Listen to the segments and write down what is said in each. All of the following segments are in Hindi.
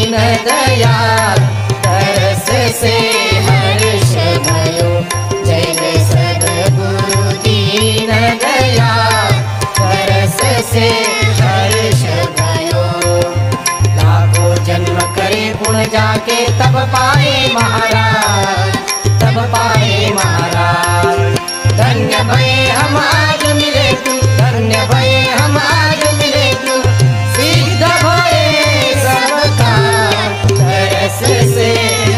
दीन दयाल तरस से हर्ष भयो। जय जय सद्गुरु दीन दयाल तरस से हर्ष भयो। लाखों जन्म करे गुण जाके तब पाए महाराज, तब पाए महाराज। धन्य भये हम आज मिले तू, धन्य भये हम आज मिले तू। सिद्ध भये सबका तरस से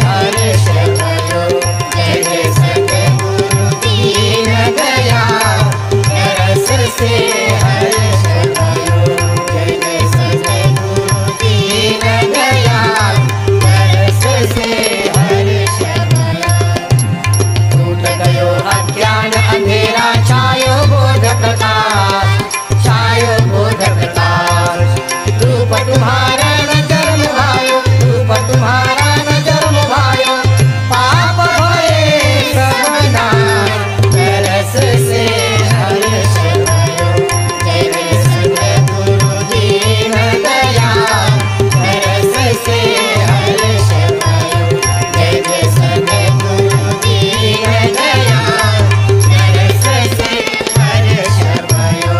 हर्ष भयो। जय जय सद्गुरु दीन दयाल तरस से हर्ष भयो। जय जय सद्गुरु दीन दयाल तरस से हर्ष भयो। टूट गयो अज्ञान अंधेरा छायो बोध प्रकाश, छायो बोध प्रकाश। रूप तुम्हारा नजर में भायो, रूप तुम्हारा नजर में भायो। पाप भये सब नाश तरस से हर्ष भयो। जय जय सद्गुरु दीन दयाल तरस से हर्ष भयो। जय जय सद्गुरु दीन दयाल तरस से हर्ष भयो।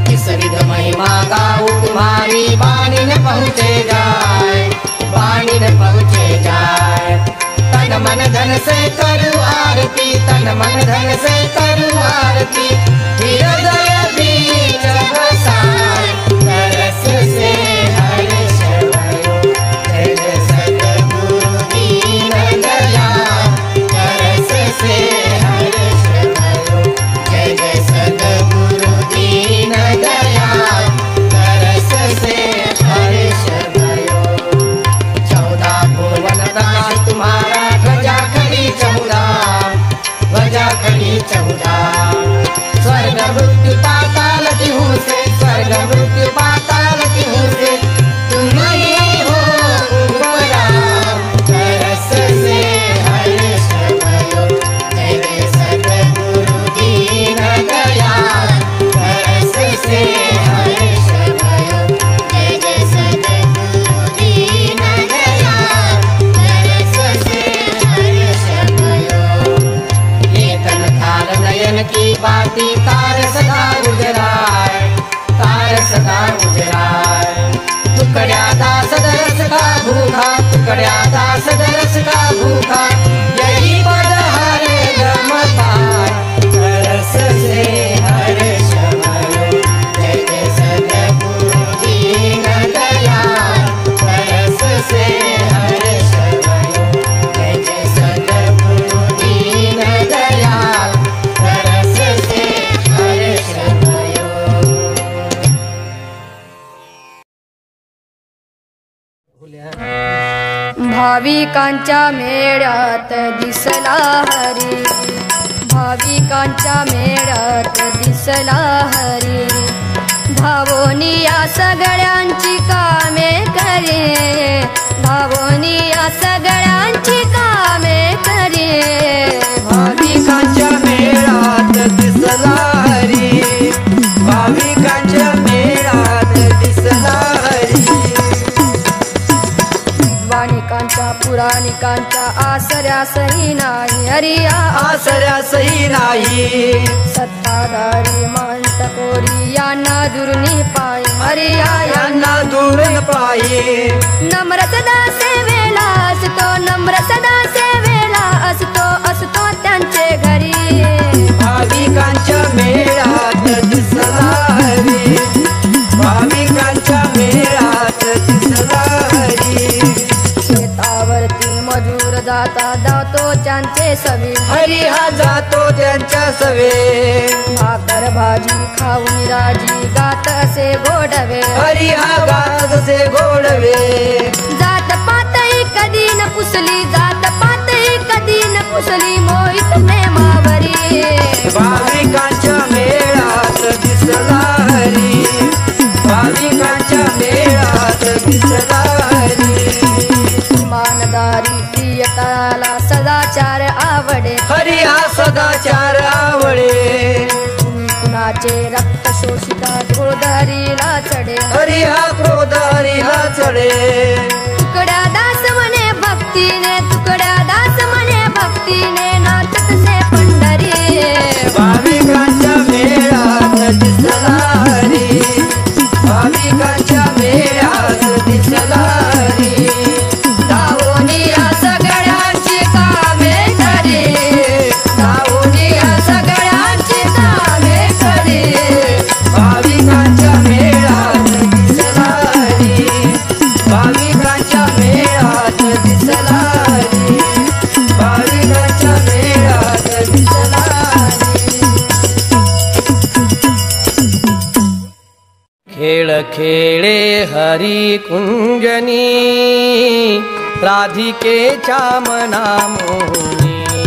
किस विध महिमा गाऊं तुम्हारी वाणी न पहुँचे जाए, वाणी न पहुँचे जाए। तन मन धन से करूं आरती, तन मन धन से करूं आरती। हृदय बीच बसाए तरस से हर्ष भयो। जय जय सद्गुरु दीन दयाल तरस से हर्ष भयो। जय जय सद्गुरु दीन दयाल तरस से हर्ष भयो। 14 भुवन प्रकाश तुम्हारा ध्वजा खड़ी 14, ध्वजा खड़ी 14। स्वर्ग मृत्यु पाताल तिहु से, स्वर्ग मृत्यु पाताल तिहु से। तुम ही हो उपरा तरस से हर्ष भयो। जय जय सद्गुरु दीन दयाल तरस से हर्ष भयो। जय जय सद्गुरु दीन दयाल तरस से हर्ष भयो। लेखन थाल नयन की बाती तार सदा उजराए, तार सदा उजराए। टुकड़िया दास दरस का भूखा, टुकड़िया दास दरस का भूखा। यही पद हरे गमतार तरस से हर्ष भयो। जय जय सद्गुरु दीन दयाल तरस से हर्ष भयो। जय जय सद्गुरु दीन दयाल तरस से हर्ष भयो। भाविकांच्या मेळ्यात दिसला हरी, भाविकांच्या मेळ्यात दिसला हरी। भावोनी या सगळ्यांची कामे करे, भावोनी या सगळ्यांची कामे करे। भाविकांच्या मेळ्यात दिसला हरी, भाविकांच्या मेळ्यात दिसला हरी। वाणिकांच्या पुराणिकांच्या आसऱ्यासही नाही हरी, आसऱ्यासही नाही। सत्ताधारी महंत कोरी यांना दुर्नी पाय हरी, यांना दुरून पायी। नम्र सदा सेवेला असतो, नम्र सदा सेवेला असतो, असतो त्यांचे घरी। भाविकांच्या मेळ्यात दिसला हरी, भाविकांच्या मेळ्यात दिसला हरी। शेतावरती मजूर जाता जातो त्यांचे सवे हरी हा जातो त्यांच्या सवे। भाकर भाजी खाऊन राजी गात असे गोडवे हरी हा गात असे गोडवे। जात पातळी कधी न पुसली, जात पातळी कधी न पुसली मोहित प्रेमावरी। भाविकांच्या मेळ्यात दिसला हरी, भाविकांच्या मेळ्यात दिसला हरी। इमानदारी प्रियताला सदाचार आवडे हरी हा सदाचार आवडे। कुणाचे रक्त शोषिता क्रोधारीला चढे हरी हा क्रोधारीला चढे तुकड्या दास म्हणे भक्तीने तुकड्या दास म्हणे भक्तीने नाचतसे पंढरी भाविकांच्या मेळात दिसला हरी भाविकांच्या मेळात दिसला हरी दावोनी या सगळ्यांची कामे करी दावोनी या सगळ्यांची कामे करी भाविकांच्या मेळात दिसला हरी भाविकांच्या मेळात दिसला हरी भाविकांच्या मेळात दिसला हरी खेळ खेळे हरी कुंजनी राधिकेच्या मना मोहनी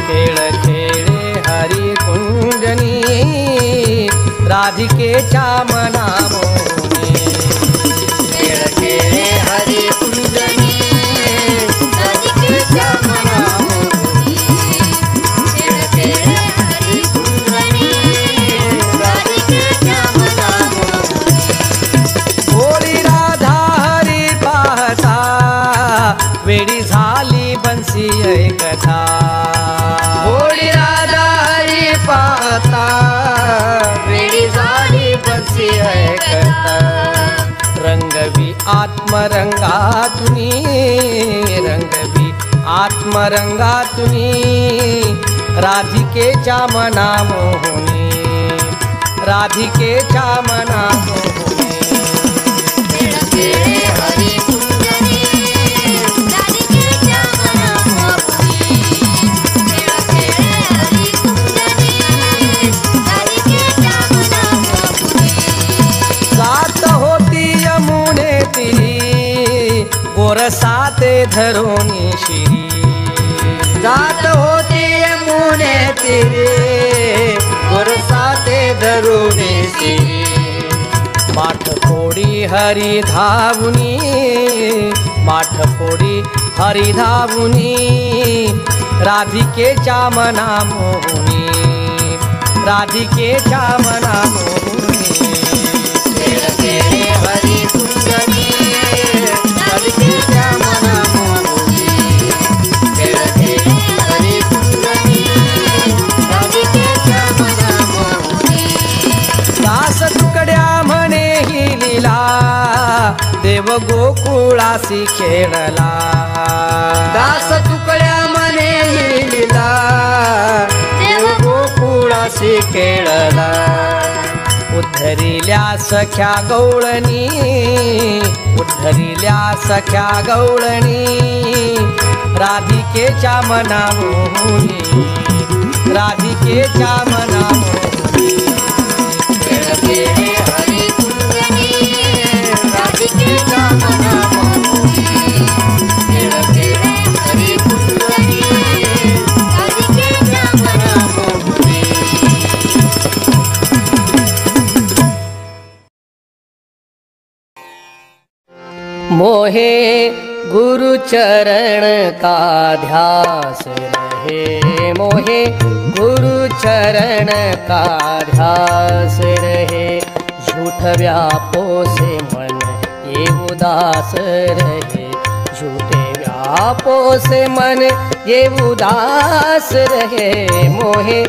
खेळ खेळे हरी कुंजनी राधिकेच्या मना मोहनी खेळ खेळे हरी कुंजनी राधिकेच्या मना मोहनी खेळ खेळे हरी कुंजनी राधिकेच्या मना होळी राधा हरी पाहता वेडी झाली बंसी ऐकता होळी राधा हरी पाहता वेडी झाली बंसी ऐकता रंगवी आत्मरंगातुनी रंगवी आत्मरंगातुनी राधिकेच्या मना मोहनी राधिकेच्या मना मोहनी खेळ हरी कुंजनी राधिकेच्या मना मोहनी खेळ हरी कुंजनी राधिकेच्या मना मोहनी जात होती यमुने तिरी गोरसाते धरोनी शिरी जात होती यमुने तिरी गोरसाते धरोनी शिरी माठ फोडी हरी धावुनी माठ फोडी हरी धावुनी राधिकेच्या मना मोहनी राधिकेच्या मना मोहनी खेळ खेळे हरी कुंजनी राधिकेच्या मना मोहनी खेळ खेळे हरी कुंजनी राधिकेच्या मना मोहनी दास तुकड्या म्हणे ही लीला देव गोकुळासी खेळला दास तुकड्या म्हणे ही लीला देव गोकुळासी खेळला उद्धरिल्या सख्या गवळणी उद्धरिल्या सख्या गवळणी राधिकेच्या मना मोहनी राधिकेच्या मना मोहनी खेळ खेळे हरी कुंजनी राधिकेच्या मना मोहनी खेळ खेळे हरी कुंजनी राधिकेच्या मना मोहनी मोहे गुरु चरण का ध्यास रहे मोहे गुरु चरण का ध्यास रहे झूठ व्यापो से मन ये उदास रहे झूठे व्यापो से मन ये उदास रहे मोहे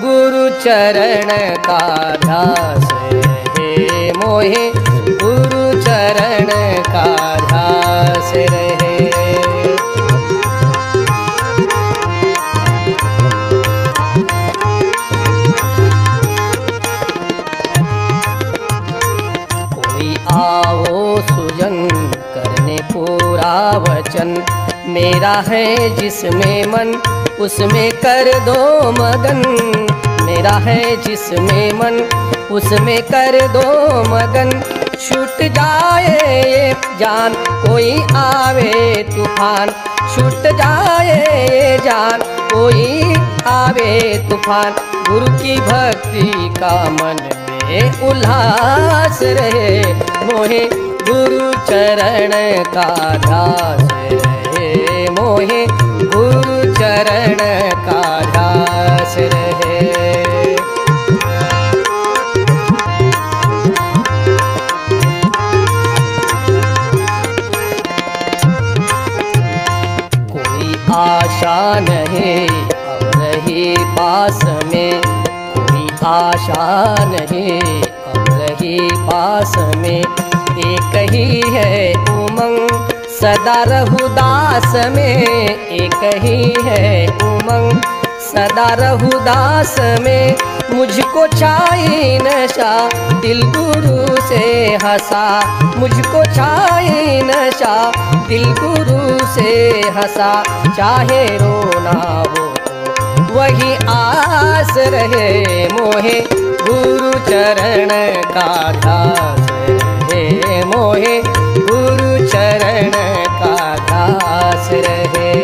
गुरु चरण का ध्यास रहे मोहे गुरु चरण का ध्यास रहे कोई आओ सुजन करने पूरा वचन मेरा है जिसमें मन उसमें कर दो मगन मेरा है जिसमें मन उसमें कर दो मगन छूट जाए ये जान कोई आवे तूफान छूट जाए ये जान कोई आवे तूफान गुरु की भक्ति का मन में उल्लास रहे मोहे गुरु चरण का ध्यास रहे मोहे गुरु चरण का ध्यास रहे नहीं, अब रही पास में एक ही है उमंग, सदा रहु दास में एक ही है उमंग, सदा रहु दास में। मुझको छाई नशा दिल गुरु से हंसा, मुझको छाई नशा दिल गुरु से हंसा। चाहे रोना हो तो वही आस रहे, मोहे गुरु चरण का दास रहे, मोहे गुरु चरण का दास रहे।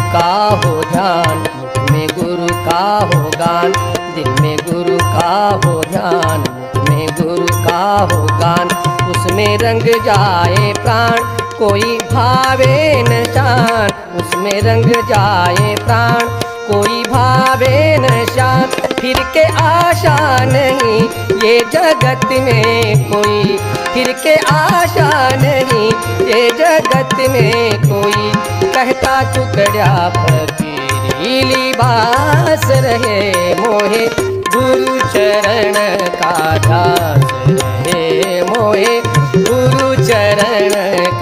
का हो ध्यान, मुख में गुरु का हो गान, दिल में गुरु का हो ध्यान, मुख में गुरु का हो गान। उसमें रंग जाए प्राण कोई भावे न शान, उसमें रंग जाए प्राण कोई भावे न शान। फिर के आशा नहीं ये जगत में कोई, फिर के आशा नहीं ये जगत में कोई। कहता टुकड़ा फकीरी लिबास रहे, मोहे गुरु चरण का दास रहे, मोहे गुरु चरण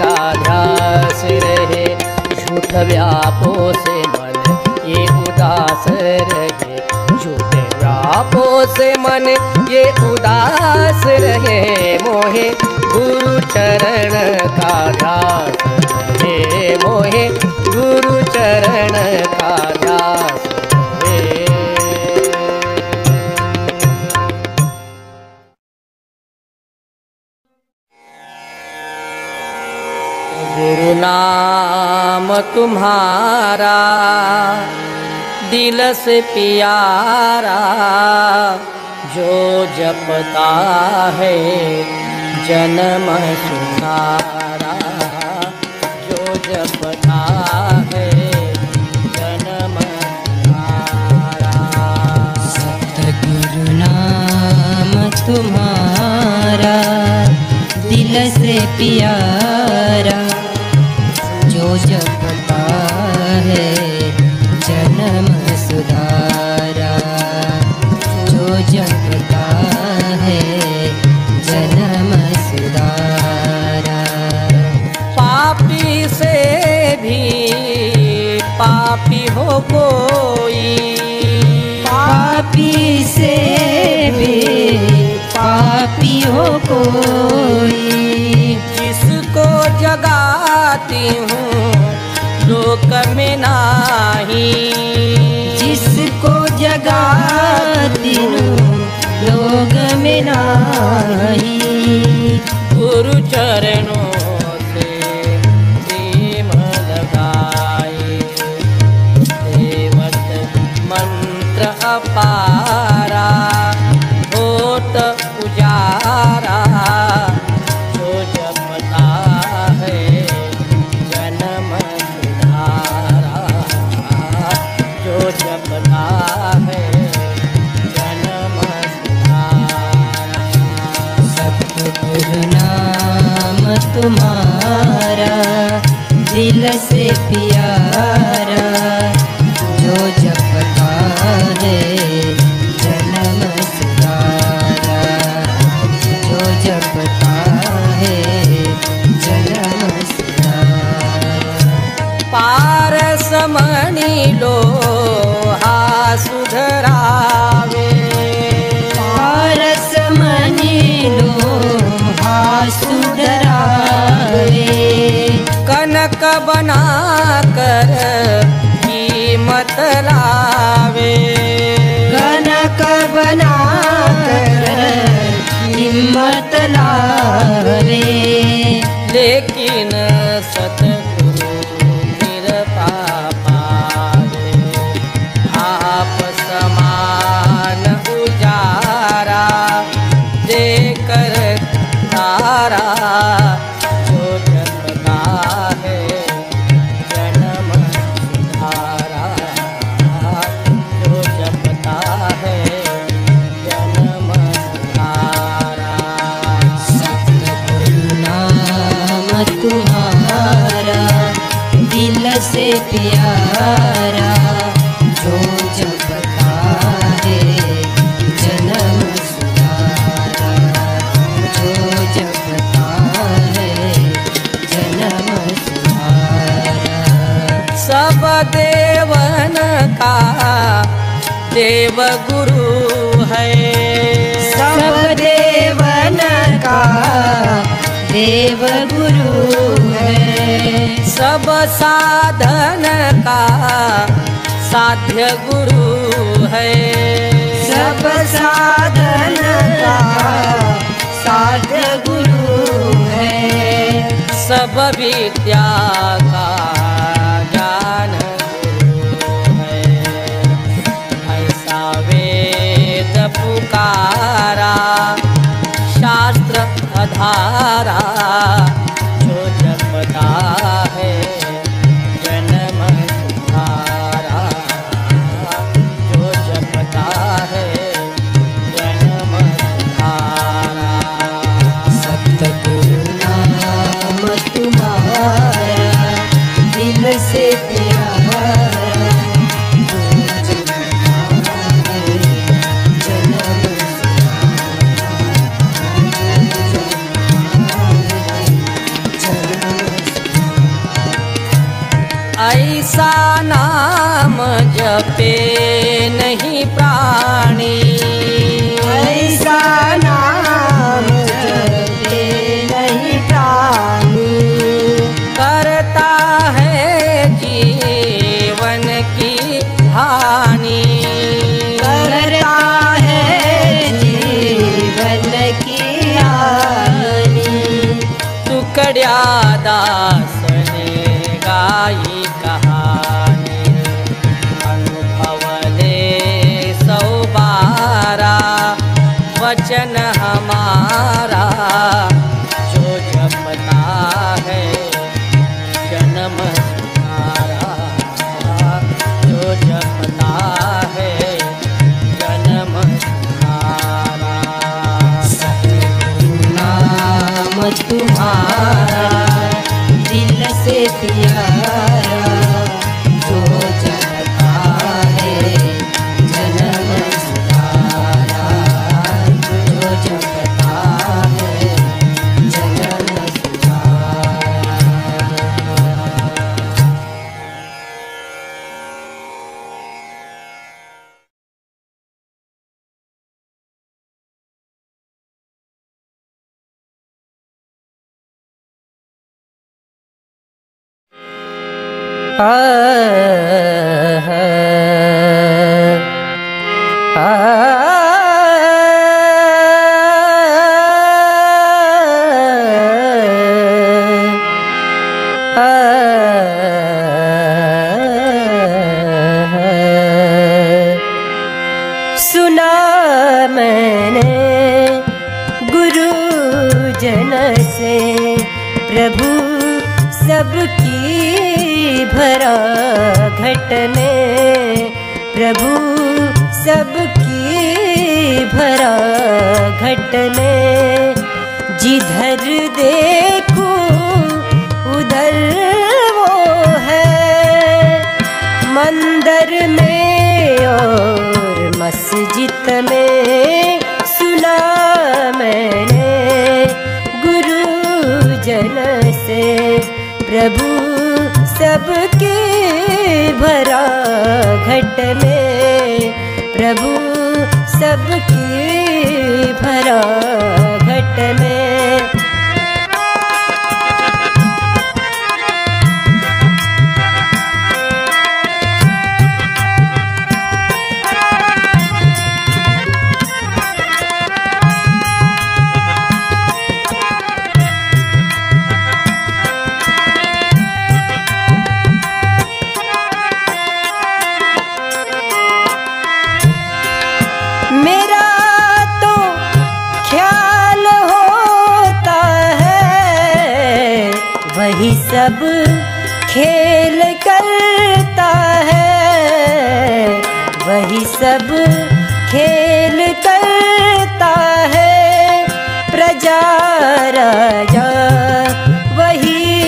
का दास रहे। झूठ व्यापो से मन ये उदास रहे, झूठे व्यापो से मन ये उदास रहे, मोहे गुरु चरण का दास रहे, मोहे गुरु चरण का दास रहे। गुरु नाम तुम्हारा दिल से प्यारा, जो जपता है जन्म सुधारा, जो जपता है जन्म सुधारा। सतगुरु नाम तुम्हारा दिल से प्यारा, जो जपता है जन्म सुधारा, जो जपता है जन्म सुधारा। पापी से भी पापी हो कोई, पापी से भी पापी हो कोई। जिसको जगाती हूँ लोक में नाही, जिसको जगाती हूँ लोक में नाही। गुरु चरणों से प्रेम लगाए, देवत मंत्र अपारा होत उजारा, जो जपता है जन्म सुधारा, जो जपता है जन्म सुधारा। सतगुरु नाम तुम्हारा दिल से प्यारा, जो जपता है जन्म सुधारा, जो जपता है जन्म सुधारा। पारस मणि लोहा सुधरावे, पारस मणि लोहा सुधरावे। कनक बना कर कीमत लावे, कनक बना कर हिम्मत लावे। लेकिन सतगुरु निरपा पावे, आप समान उजारा देकर तारा, जो जपता है जन्म सुधारा, जो जपता है जन्म सुधारा। सतगुरु नाम तुम्हारा दिल से प्यारा जो जपता है जन्म सुधारा जो जपता है जन्म सुधारा। सब देवन का देव गुरु है, सब देवन का देव गुरु है, सब साधन का साध्य गुरु है, सब साधन का साध्य गुरु है, सब विद्या का ज्ञान गुरु है। ऐसा वेद पुकारा शास्त्र अधारा जो जपता है जन्म सुधारा जो जपता है जन्म सुधारा। सतगुरु नाम तुम्हारा दिल से प्यारा जो जपता है जन्म ऐसा नाम जपे नहीं प्राणी, ऐसा नाम जपे नहीं प्राणी, करता है जीवन की हानि, करता है जीवन की हानि। टुकड़िया दास ने गाई कहानी, अनुभव ले सौ बारा वचन हमारा जो जपता है जन्म सुधारा जो जपता है जन्म सुधारा। नाम तुम्हारा दिल से प्यारा जो जपता है जन्म सुधारा जो जपता है जन्म सुधारा। सुना मैंने गुरुजन से प्रभु सबकी भरा घट में, प्रभु सबकी भरा घट में। जिधर देखो उधर वो है मंदिर में और मस्जिद में। सुना मैंने गुरुजन से प्रभु सबके भरा घट में, प्रभु सबके भरा घट में। मेरा तो ख्याल होता है वही सब खेल करता है, वही सब खेल करता है। प्रजा राजा वही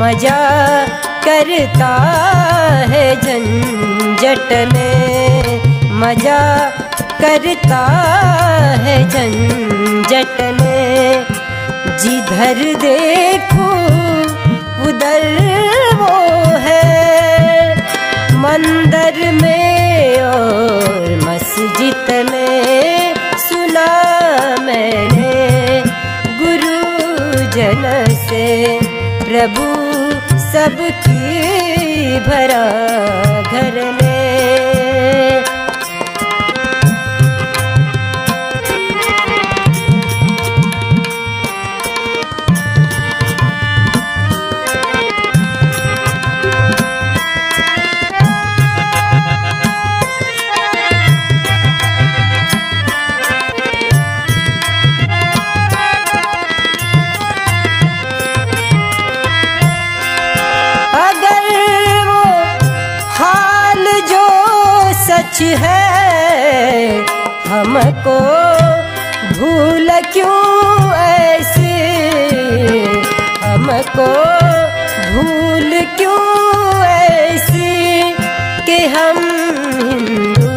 मजा करता है झंझट में, मजा करता है झंझट में। जिधर देखो उधर वो है, मंदिर में और मस्जिद में। सुना मैंने गुरुजन से, प्रभु सबकी भरा घर में। सच है हमको भूल क्यों ऐसे, हमको भूल क्यों ऐसे कि हम हिंदू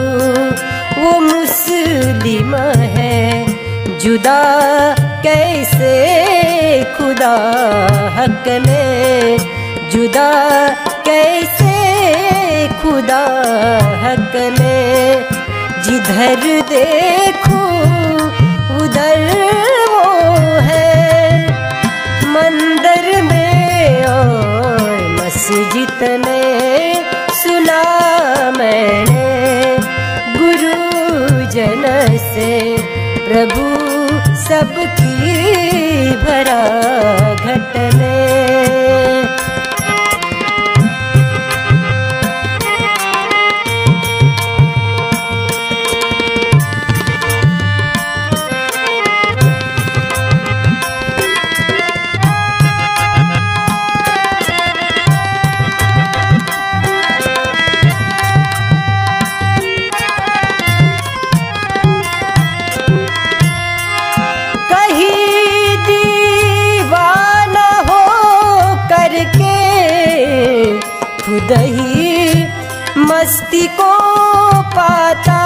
वो मुस्लिम है। जुदा कैसे खुदा हक में, जुदा कैसे खुदा हक में। जिधर देखो उधर वो है, मंदिर में और मस्जिद में। सुना मैंने गुरुजन से, प्रभु सबकी भरा घट में। खुद ही मस्ती को पाता,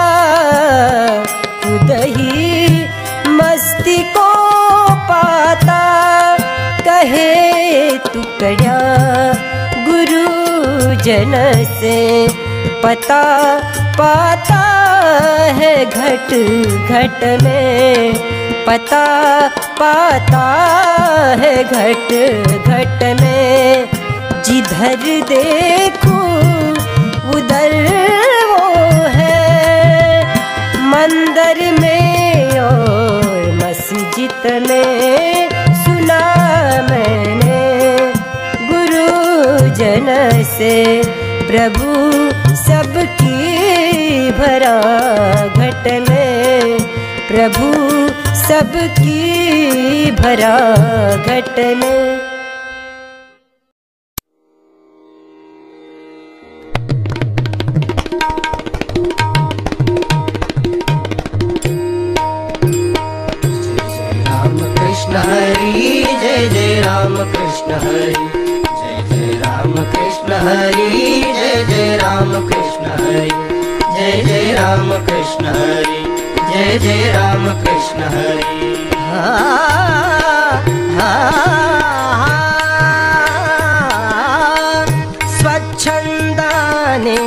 खुद ही मस्ती को पाता। कहे टुकड़ा गुरुजन से, पता पाता है घट घट में, पता पाता है घट घट में। जिधर देखो उधर वो है, मंदिर में और मस्जिद में। सुना मैंने गुरुजन से, प्रभु सबकी भरा घट में, प्रभु सबकी भरा घट में। हरि जय जय राम कृष्ण हरि, जय जय राम कृष्ण हरि, जय जय राम कृष्ण हरि, जय जय राम कृष्ण हरि, जय जय राम कृष्ण हरि। स्वच्छंदाने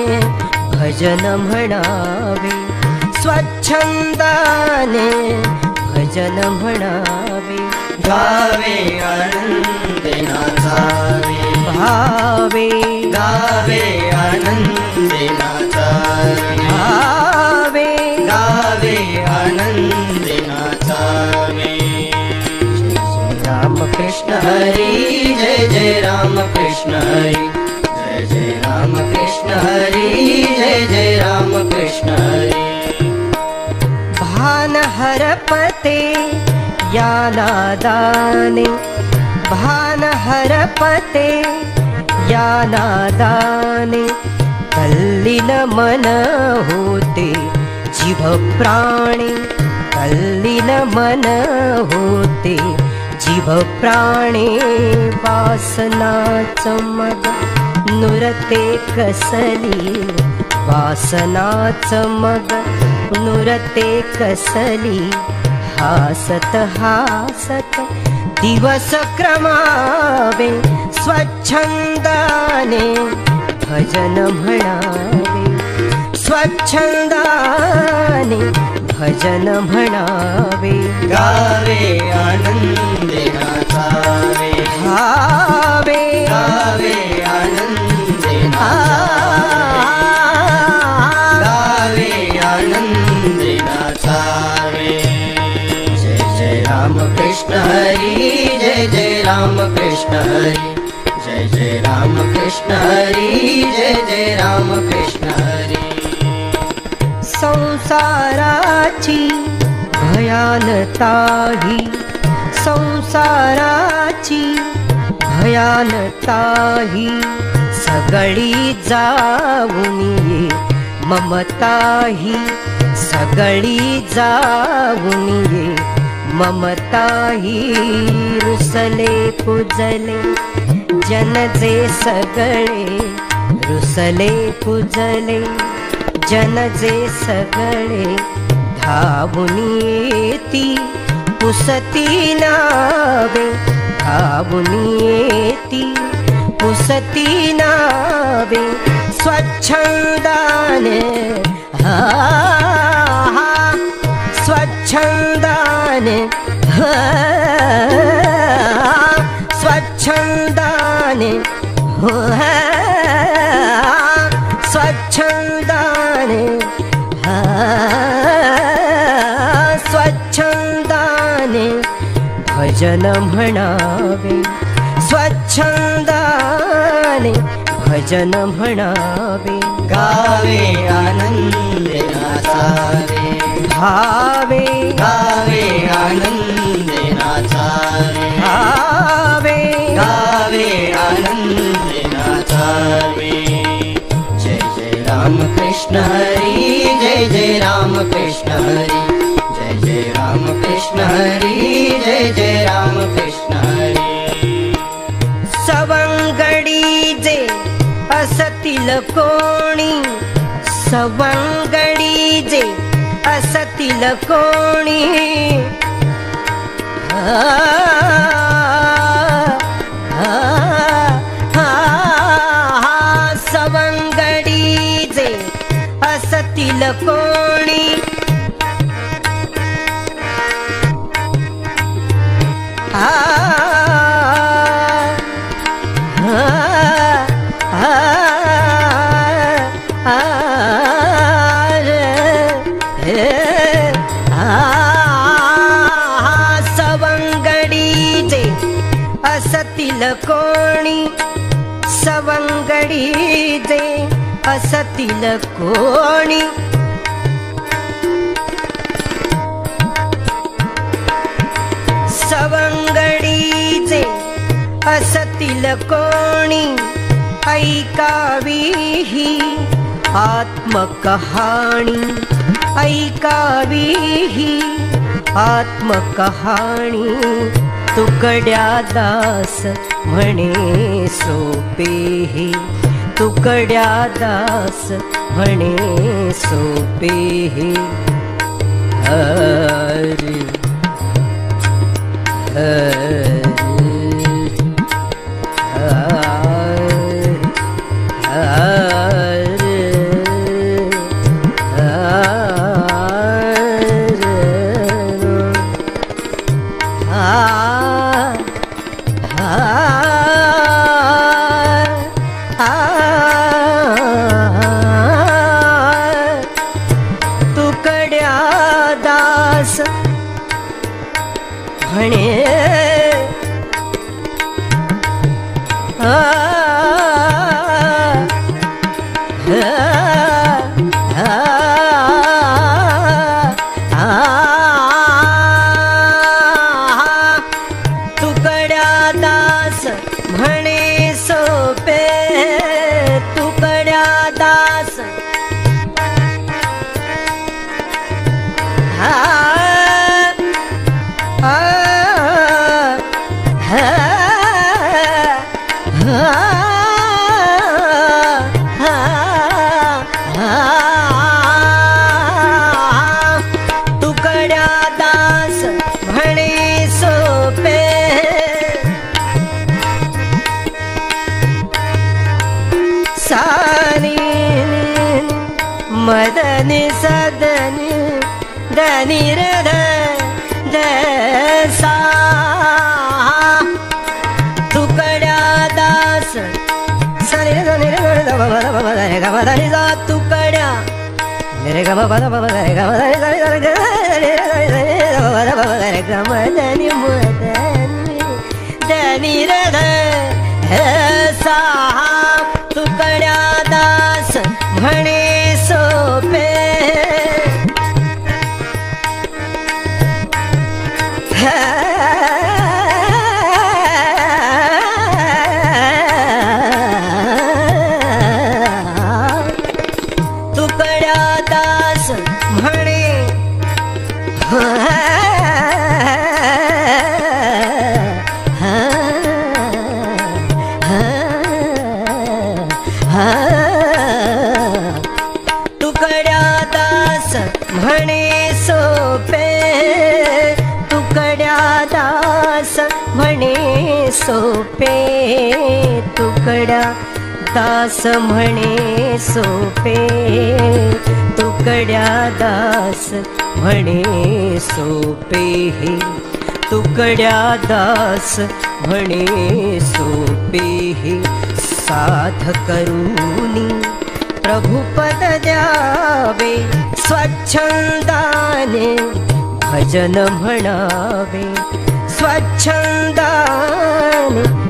भजन म्हणावे, स्वच्छंदाने भजन म्हणावे। गावे आनंदे नाचावे, भावे गावे आनंदे नाचावे, भावे गावे आनंदे नाचावे। राम कृष्ण हरि जय जय राम कृष्ण हरि, जय जय राम कृष्ण हरि, जय जय राम कृष्ण हरि। भान हरपते या नादाने, भान हरपते या नादाने। तल्लीन मन होते जीव प्राणी, तल्लीन मन होते जीव प्राणे वासनाच मग नुरते कसली वासनाच मग नुरते कसली हासत हासत दिवस क्रमावे स्वच्छंदाने भजन म्हणावे स्वच्छंदाने भजन म्हणावे गावे आनंदे नाचावे गावे गावे आनंदे नाचावे गावे आनंदे नाचावे जय जय राम कृष्ण हरी जय जय राम कृष्ण हरी जय जय राम कृष्ण हरी जय जय राम कृष्ण हरी संसाराची भयानता ही संसाराची भयानता ही सगळी जाऊन ये ममता ही सगळी जाऊन ये ममता ही रुसले पुजले जन जे सगळे रुसले पुजले जन जे सगळे धावून येती पुसती नावे धावून येती पुसती नावे स्वच्छंदाने स्वच्छंदाने स्वच्छंदाने स्वच्छंदाने स्वच्छंदाने भजन म्हणावे स्वच्छंदाने भजन म्हणावे गावे आनंदे नाचावे भावे गावे आनंदे नाचावे भावे गावे आनंदे नाचावे जय जय राम कृष्ण हरी जय जय राम कृष्ण हरी जय जय राम कृष्ण हरी जय जय राम कृष्ण हरी सवंगडी जे असतील कोणी सवंगडी जे असतील कोणी सवंगडी जे असतील कोणी सवंगडी जे असतील कोणी सवंगडी जे असतील कोणी सवंगडी जे असतील कोणी ऐकावी ही आत्मकहाणी ऐकावी ही आत्मकहाणी तुकड्या दास म्हणे सोपे हे तुकड्या दास म्हणे सोपे हे हरी हरी तुकड्या दास म्हणे तुकड्या दास म्हणे सोपे तुकड्या दास मदनि सदनि दनि रे ध सा तुकड्या दास सनि रे ध रे ग ब ध ब रे ग ब ध नि सा तुकड्या रे ग ब ध ब रे ग ब ध नि सा रे ग ब ध रे ग म ध नि म दनि रे ध सा तुकड्या दास म्हणे सोपे तुकड्या दास म्हणे तुकड्या दास म्हणे सोपे तुकड्या दास म्हणे सोपे तुकड्या दास म्हणे सोपे तुकड्या दास म्हणे सोपे तुकड्या दास म्हणे सोपे साध करूनी प्रभुपद द्यावे स्वच्छंदाने भजन म्हणावे स्वच्छंदाने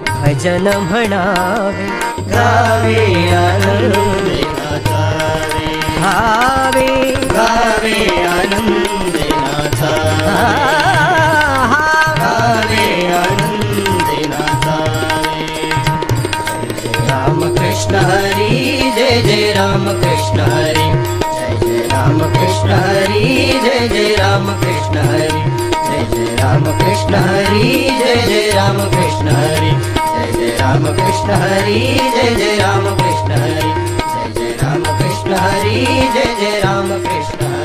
भजन म्हणावे गावे आनंदे नाचावे भावे गावे आनंदे नाचावे गावे आनंदे नाचावे जय राम कृष्ण हरी जय राम कृष्ण हरी जय राम कृष्ण हरी जय राम कृष्ण हरी जय राम कृष्ण हरी जय राम कृष्ण हरी जय राम कृष्ण हरी जय राम कृष्ण हरी जय राम कृष्ण हरी जय राम कृष्ण हरी